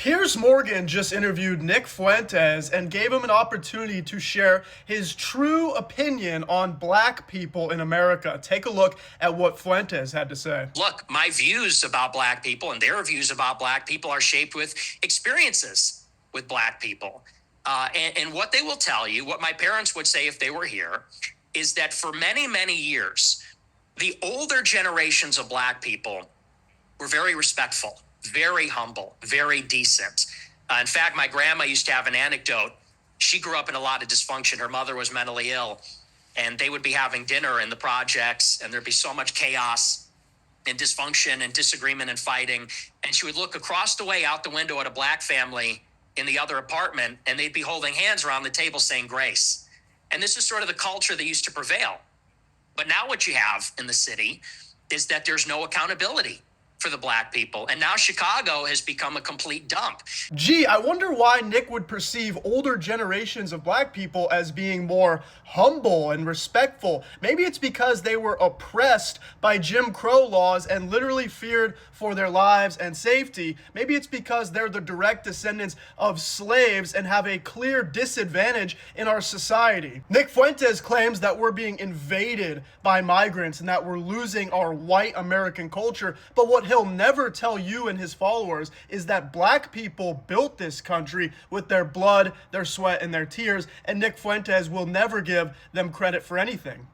Piers Morgan just interviewed Nick Fuentes and gave him an opportunity to share his true opinion on black people in America. Take a look at what Fuentes had to say. Look, my views about black people and their views about black people are shaped with experiences with black people. And what they will tell you, what my parents would say if they were here, is that for many, many years, the older generations of black people were very respectful, very humble, very decent. In fact, my grandma used to have an anecdote. She grew up in a lot of dysfunction. Her mother was mentally ill, and they would be having dinner in the projects, and there'd be so much chaos and dysfunction and disagreement and fighting. And she would look across the way out the window at a black family in the other apartment, and they'd be holding hands around the table saying grace. And this is sort of the culture that used to prevail. But now what you have in the city is that there's no accountability for the black people. And now Chicago has become a complete dump. Gee, I wonder why Nick would perceive older generations of black people as being more humble and respectful. Maybe it's because they were oppressed by Jim Crow laws and literally feared for their lives and safety. Maybe it's because they're the direct descendants of slaves and have a clear disadvantage in our society. Nick Fuentes claims that we're being invaded by migrants and that we're losing our white American culture. But what he'll never tell you and his followers is that black people built this country with their blood, their sweat, and their tears, and Nick Fuentes will never give them credit for anything.